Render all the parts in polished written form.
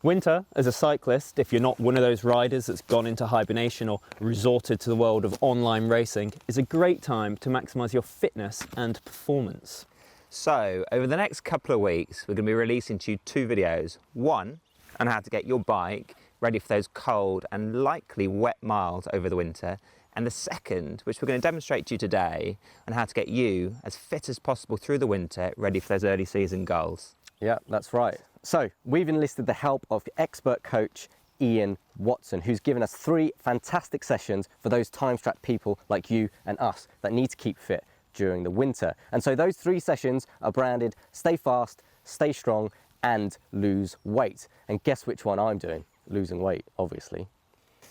Winter, as a cyclist, if you're not one of those riders that's gone into hibernation or resorted to the world of online racing, is a great time to maximise your fitness and performance. So, over the next couple of weeks, we're going to be releasing to you 2 videos. One, on how to get your bike ready for those cold and likely wet miles over the winter. And the second, which we're going to demonstrate to you today, on how to get you as fit as possible through the winter, ready for those early season goals. Yeah, that's right. So we've enlisted the help of expert coach Ian Watson, who's given us 3 fantastic sessions for those time-strapped people like you and us that need to keep fit during the winter. And so those 3 sessions are branded Stay Fast, Stay Strong and Lose Weight. And guess which one I'm doing? Losing weight, obviously.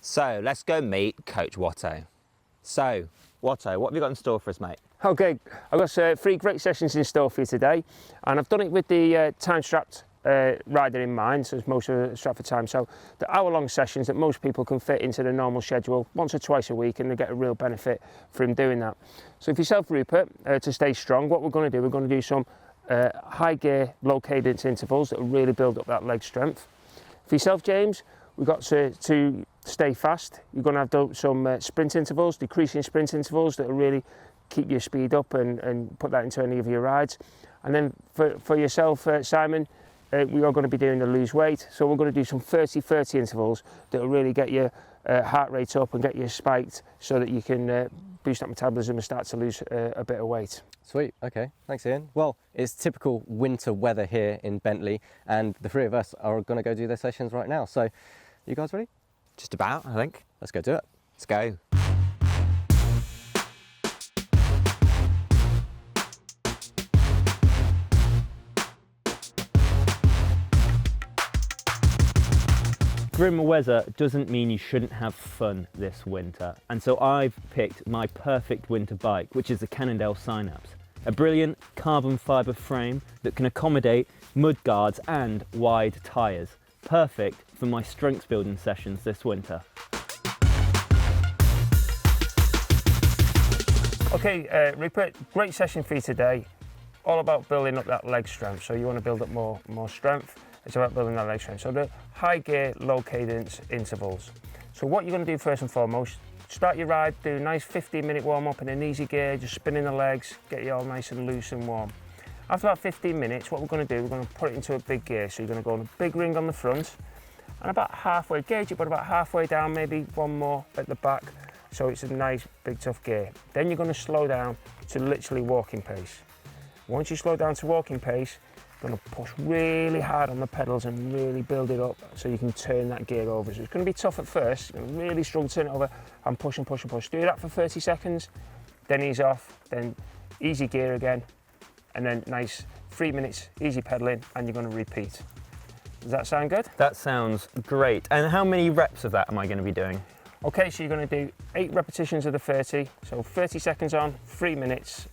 So let's go meet Coach Watto. So, Watto, what have you got in store for us, mate? Okay, I've got 3 great sessions in store for you today, and I've done it with the time-strapped rider in mind, so it's most of the strap for time. So the hour-long sessions that most people can fit into the normal schedule once or twice a week, and they get a real benefit from doing that. So for yourself, Rupert, to stay strong, what we're going to do, we're going to do some high gear, low cadence intervals that will really build up that leg strength. For yourself, James, we've got to stay fast. You're going to have some sprint intervals, decreasing sprint intervals that will really keep your speed up and put that into any of your rides. And then for yourself, Simon, we are going to be doing the lose weight. So we're going to do some 30-30 intervals that will really get your heart rate up and get you spiked so that you can boost that metabolism and start to lose a bit of weight. Sweet, okay, thanks Ian. Well, it's typical winter weather here in Bentley, and the 3 of us are going to go do their sessions right now. So, you guys ready? Just about, I think. Let's go do it. Let's go. Grim weather doesn't mean you shouldn't have fun this winter, and so I've picked my perfect winter bike, which is the Cannondale Synapse. A brilliant carbon fibre frame that can accommodate mud guards and wide tyres. Perfect for my strength building sessions this winter. Okay, Rupert, great session for you today. All about building up that leg strength. So you want to build up more strength. It's about building that leg strength. So the high gear, low cadence intervals. So what you're going to do first and foremost, start your ride, do a nice 15-minute warm up in an easy gear, just spinning the legs, get you all nice and loose and warm. After about 15 minutes, what we're going to do, we're going to put it into a big gear. So you're going to go on a big ring on the front and about halfway, gauge it, but about halfway down, maybe one more at the back. So it's a nice, big, tough gear. Then you're going to slow down to literally walking pace. Once you slow down to walking pace, you're going to push really hard on the pedals and really build it up so you can turn that gear over. So it's going to be tough at first, you're going to really struggle to turn it over and push and push and push. Do that for 30 seconds, then ease off, then easy gear again, and then nice 3 minutes, easy pedaling, and you're going to repeat. Does that sound good? That sounds great. And how many reps of that am I going to be doing? Okay, so you're going to do 8 repetitions of the 30, so 30 seconds on, 3 minutes,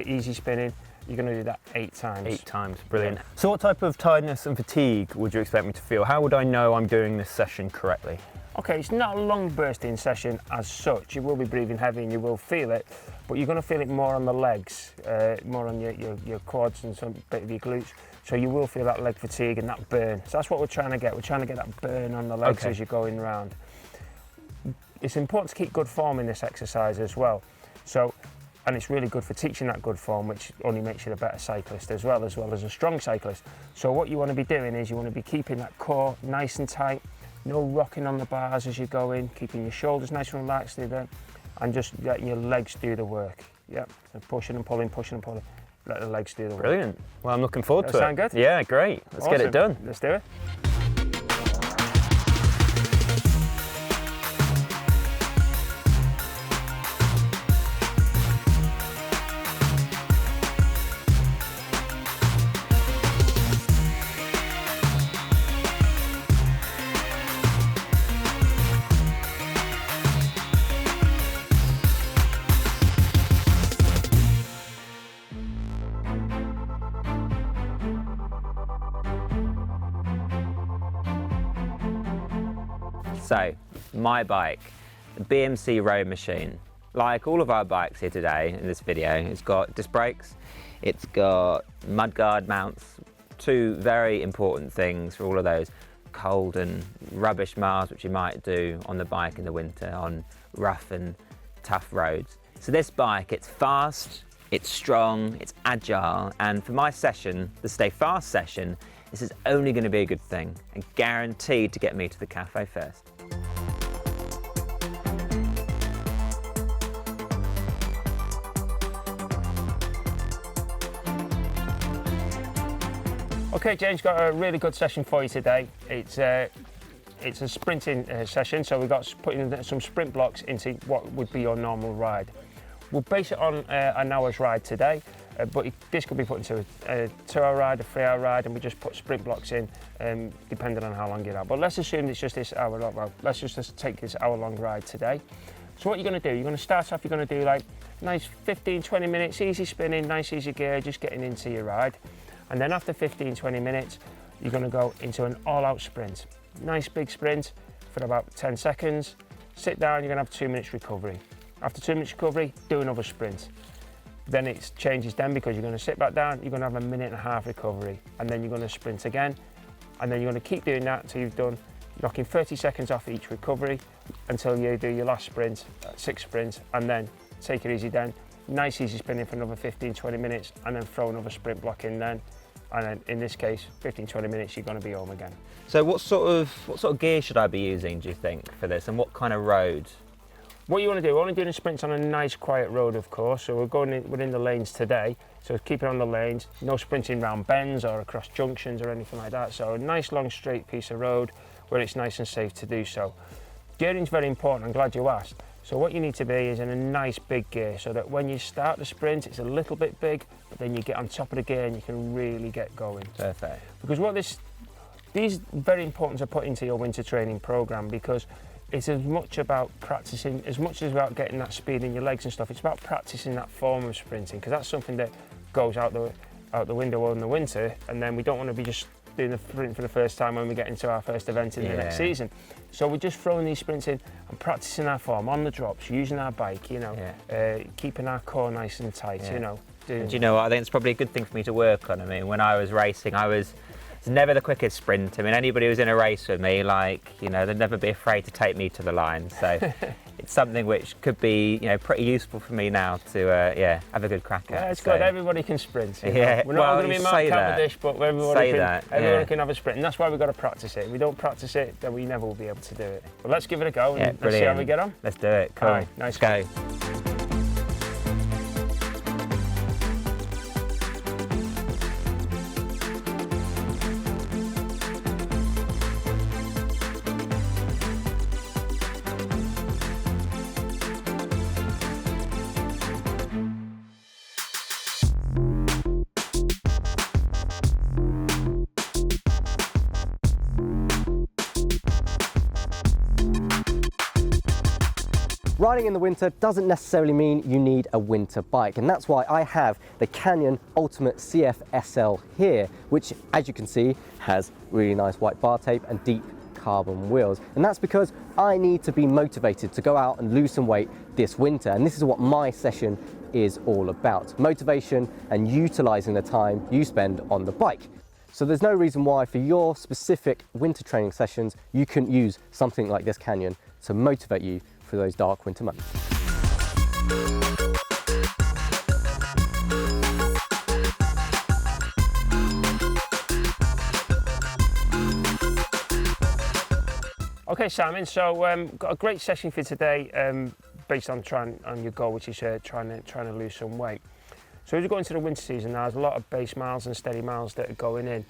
easy spinning. You're going to do that 8 times. 8 times, brilliant. So what type of tiredness and fatigue would you expect me to feel? How would I know I'm doing this session correctly? Okay, it's not a long bursting session as such. You will be breathing heavy and you will feel it, but you're going to feel it more on the legs, more on your quads and some bit of your glutes. So you will feel that leg fatigue and that burn. So that's what we're trying to get. We're trying to get that burn on the legs as you're going round. It's important to keep good form in this exercise as well. And it's really good for teaching that good form, which only makes you a better cyclist as well as a strong cyclist. So what you want to be doing is you want to be keeping that core nice and tight, no rocking on the bars as you're going, keeping your shoulders nice and relaxed there, and just letting your legs do the work. Yep, so pushing and pulling, let the legs do the work. Brilliant. Well, I'm looking forward to it. Sound good? Yeah, great. Let's get it done. Let's do it. So, my bike, the BMC road machine. Like all of our bikes here today in this video, it's got disc brakes, it's got mudguard mounts, 2 very important things for all of those. cold and rubbish miles, which you might do on the bike in the winter on rough and tough roads. So this bike, it's fast, it's strong, it's agile, and for my session, the Stay Fast session, this is only going to be a good thing and guaranteed to get me to the cafe first. Okay, James, got a really good session for you today. It's a sprinting session, so we've got putting some sprint blocks into what would be your normal ride. We'll base it on an hour's ride today, but this could be put into a 2-hour ride, a 3-hour ride, and we just put sprint blocks in, depending on how long you're at. But let's assume it's just this hour. Well, let's just take this hour-long ride today. So what you're going to do, you're going to start off, you're going to do like nice 15-20 minutes, easy spinning, nice easy gear, just getting into your ride. And then after 15-20 minutes, you're going to go into an all-out sprint. Nice big sprint for about 10 seconds. Sit down, you're going to have 2 minutes recovery. After 2 minutes recovery, do another sprint. Then it changes then because you're going to sit back down, you're going to have 1.5 minutes recovery, and then you're going to sprint again. And then you're going to keep doing that until you've done, knocking 30 seconds off each recovery until you do your last sprint, 6 sprints, and then take it easy then. Nice easy spinning for another 15-20 minutes, and then throw another sprint block in then. And then in this case, 15-20 minutes, you're going to be home again. So what sort of gear should I be using, do you think, for this, and what kind of road? What you want to do, we're only doing sprints on a nice quiet road, of course, so we're going within the lanes today, so keep it on the lanes, no sprinting round bends or across junctions or anything like that, so a nice long straight piece of road where it's nice and safe to do so. Gearing's very important, I'm glad you asked. So what you need to be is in a nice big gear, so that when you start the sprint, it's a little bit big, but then you get on top of the gear and you can really get going. Perfect. Because what these are very important to put into your winter training program, because it's as much about practicing, as much as about getting that speed in your legs and stuff, it's about practicing that form of sprinting, because that's something that goes out the window in the winter, and then we don't want to be just doing the sprint for the first time when we get into our first event in the next season. So we're just throwing these sprints in and practicing our form on the drops, using our bike, you know, keeping our core nice and tight, you know. And do you know what, I think it's probably a good thing for me to work on. I mean, when I was racing, it's never the quickest sprint. I mean, anybody who's in a race with me, like, you know, they'd never be afraid to take me to the line. So it's something which could be, you know, pretty useful for me now to, have a good crack at. Yeah, it's good. Everybody can sprint. You know? Yeah, We're not all going to be Mark Cavendish, but everybody can have a sprint. And that's why we've got to practice it. If we don't practice it, then we never will be able to do it. But let's give it a go and let's see how we get on. Let's do it. Cool. All right, nice. Let's go. Riding in the winter doesn't necessarily mean you need a winter bike, and that's why I have the Canyon Ultimate CF SL here, which, as you can see, has really nice white bar tape and deep carbon wheels. And that's because I need to be motivated to go out and lose some weight this winter, and this is what my session is all about: motivation and utilizing the time you spend on the bike. So there's no reason why for your specific winter training sessions you couldn't use something like this Canyon to motivate you for those dark winter months. Okay, Simon, so got a great session for you today, based on your goal, which is trying to lose some weight. So as we go into the winter season now, there's a lot of base miles and steady miles that are going in,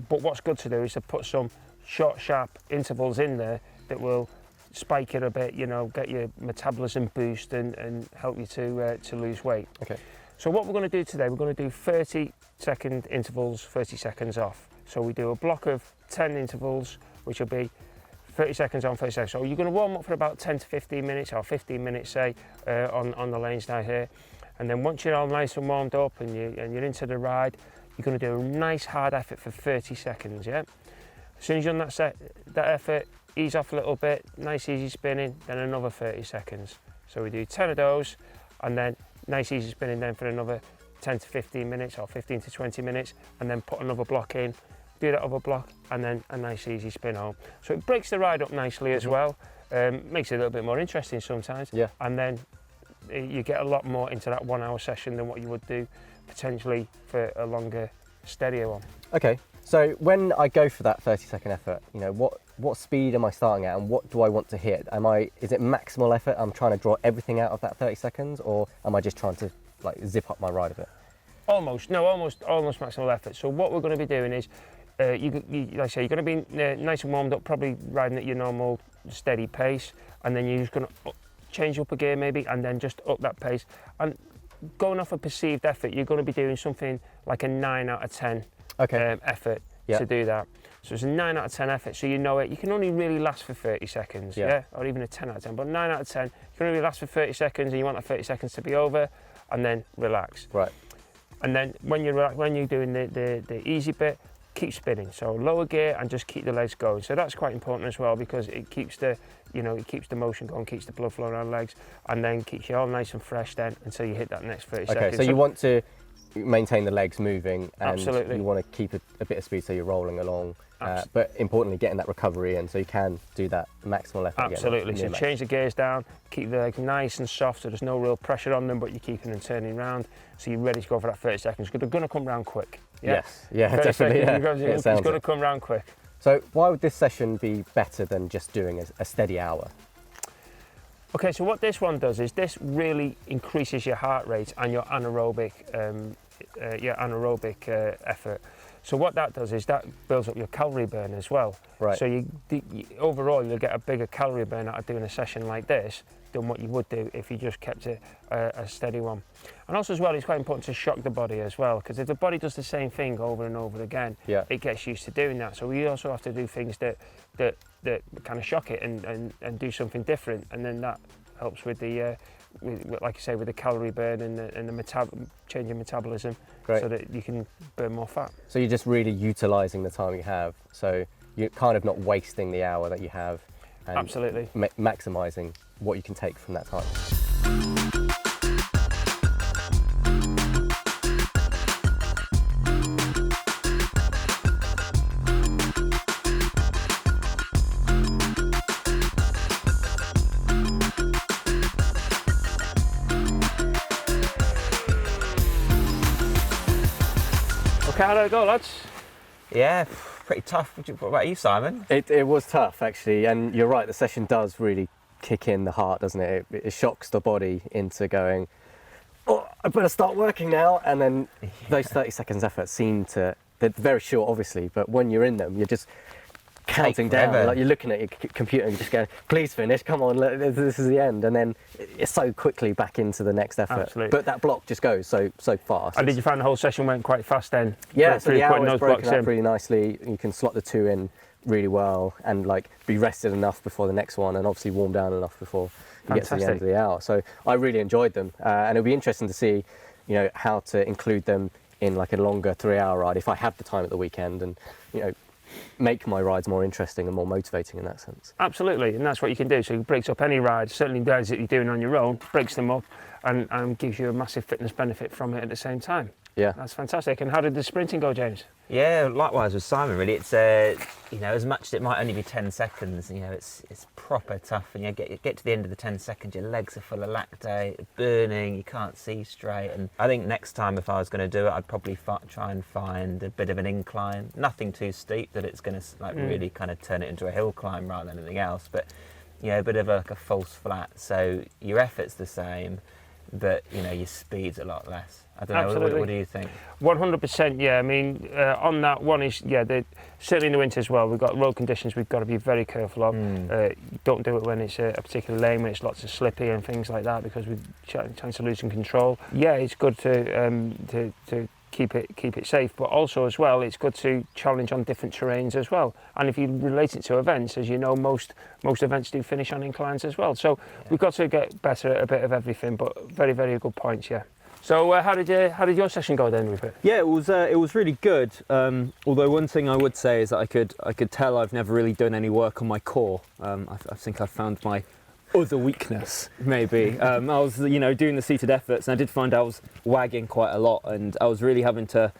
but what's good to do is to put some short, sharp intervals in there that will spike it a bit, you know, get your metabolism boost and help you to lose weight. Okay. So what we're going to do today, we're going to do 30-second intervals, 30 seconds off. So we do a block of 10 intervals, which will be 30 seconds on, 30 seconds. So you're going to warm up for about 10 to 15 minutes, or 15 minutes, say, on the lanes down here. And then once you're all nice and warmed up and you're into the ride, you're going to do a nice hard effort for 30 seconds, yeah? As soon as you're on that effort, ease off a little bit, nice easy spinning, then another 30 seconds. So we do 10 of those, and then nice easy spinning then for another 10 to 15 minutes, or 15 to 20 minutes, and then put another block in, do that other block, and then a nice easy spin home. So it breaks the ride up nicely as well, makes it a little bit more interesting sometimes, and then you get a lot more into that 1 hour session than what you would do potentially for a longer, steadier one. Okay, so when I go for that 30-second effort, you know, what speed am I starting at, and what do I want to hit? Is it maximal effort? I'm trying to draw everything out of that 30 seconds, or am I just trying to like zip up my ride a bit? Almost maximal effort. So what we're going to be doing is, like I say, you're going to be nice and warmed up, probably riding at your normal steady pace, and then you're just going to change up a gear maybe, and then just up that pace. And going off a perceived effort, you're going to be doing something like a 9 out of 10 effort to do that. So it's a 9 out of 10 effort, so you know it. You can only really last for 30 seconds, or even a 10 out of 10, but 9 out of 10, you can only last for 30 seconds, and you want that 30 seconds to be over, and then relax. Right. And then when you're doing the easy bit, keep spinning. So lower gear and just keep the legs going. So that's quite important as well, because it keeps the motion going, keeps the blood flowing around the legs, and then keeps you all nice and fresh then until you hit that next 30 seconds. Okay, so you want to maintain the legs moving, and absolutely. You want to keep a bit of speed so you're rolling along, but importantly getting that recovery in so you can do that maximal effort. Absolutely, again, so change the gears down, keep the legs nice and soft so there's no real pressure on them, but you're keeping them turning round, so you're ready to go for that 30 seconds, because they're going to come round quick. Yes, definitely. It's going to come round quick. So why would this session be better than just doing a steady hour? Okay, so what this one does is this really increases your heart rate and your anaerobic effort. So what that does is that builds up your calorie burn as well. Right. So overall you'll get a bigger calorie burn out of doing a session like this than what you would do if you just kept it a steady one. And also as well, it's quite important to shock the body as well, because if the body does the same thing over and over again, it gets used to doing that. So we also have to do things that kind of shock it and do something different, and then that helps with the like you say, with the calorie burn and the change in metabolism. Great. So that you can burn more fat. So you're just really utilising the time you have, so you're kind of not wasting the hour that you have, and absolutely maximising what you can take from that time. Okay, how did it go, lads? Yeah, pretty tough. What about you, Simon? It was tough, actually, and you're right, the session does really kick in the heart, doesn't it? It shocks the body into going, oh, I better start working now, and then those 30 seconds effort they're very short, obviously, but when you're in them, you're just counting down, like you're looking at your computer and you're just going, please finish, come on, this is the end, and then it's so quickly back into the next effort. Absolutely. But that block just goes so fast. And did you find the whole session went quite fast then? Yeah, so the hour putting is those broken blocks up in really nicely. You can slot the 2 in really well and like be rested enough before the next one, and obviously warm down enough before you get to the end of the hour. So I really enjoyed them, and it'll be interesting to see, how to include them in like a longer 3-hour ride if I have the time at the weekend, and make my rides more interesting and more motivating in that sense. Absolutely, and that's what you can do. So it breaks up any ride, certainly rides that you're doing on your own, breaks them up and gives you a massive fitness benefit from it at the same time. Yeah. That's fantastic. And how did the sprinting go, James? Yeah, likewise with Simon, really. It's as much as it might only be 10 seconds, it's proper tough, and you get to the end of the 10 seconds, your legs are full of lactate, burning, you can't see straight. And I think next time if I was going to do it, I'd probably try and find a bit of an incline, nothing too steep that it's going to really kind of turn it into a hill climb rather than anything else, but a bit of a false flat, so your effort's the same, but your speed's a lot less. I don't know. Absolutely. What do you think? 100%. Yeah. I mean, on that one is certainly in the winter as well. We've got road conditions we've got to be very careful of. Don't do it when it's a particular lane when it's lots of slippy and things like that, because we've chance of losing control. Yeah, it's good to keep it safe, but also as well, it's good to challenge on different terrains as well. And if you relate it to events, as you know, most events do finish on inclines as well. So we've got to get better at a bit of everything. But very, very good points. Yeah. So how did your session go then, Rupert? Yeah, it was really good. Although one thing I would say is that I could tell I've never really done any work on my core. I think I found my other weakness, maybe. I was doing the seated efforts, and I did find I was wagging quite a lot, and I was really having to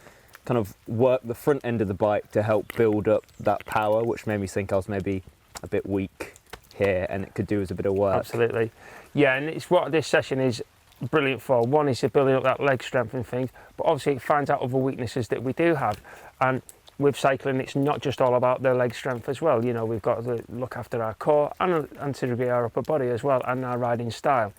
kind of work the front end of the bike to help build up that power, which made me think I was maybe a bit weak here and it could do as a bit of work. Absolutely. Yeah, and it's what this session is brilliant for. One is building up that leg strength and things, but obviously it finds out other weaknesses that we do have. And with cycling, it's not just all about the leg strength as well. You know, we've got to look after our core and to a degree our upper body as well, and our riding style.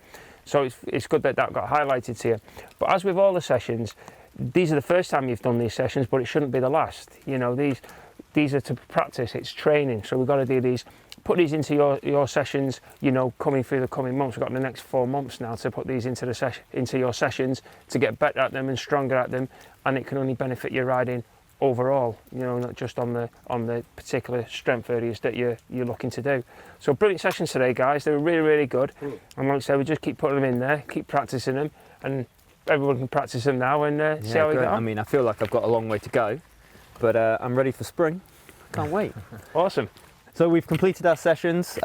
So it's good that that got highlighted here. But as with all the sessions, these are the first time you've done these sessions, but it shouldn't be the last. You know, these are to practice, it's training. So we've got to do these, put these into your sessions, you know, coming through the coming months. We've got the next 4 months now to put these into your sessions, to get better at them and stronger at them, and it can only benefit your riding overall, you know, not just on the particular strength areas that you're looking to do. So brilliant sessions today, guys. They were really, really good. And like I said, we just keep putting them in there, keep practicing them, and everyone can practice them now and see how we get on. I mean, I feel like I've got a long way to go, but I'm ready for spring. Can't wait. Awesome. So we've completed our sessions.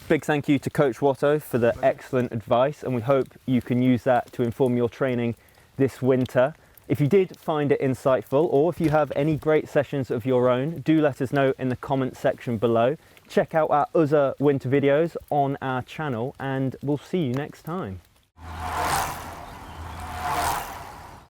Big thank you to Coach Watto for the excellent advice, and we hope you can use that to inform your training this winter. If you did find it insightful, or if you have any great sessions of your own, do let us know in the comment section below. Check out our other winter videos on our channel, and we'll see you next time.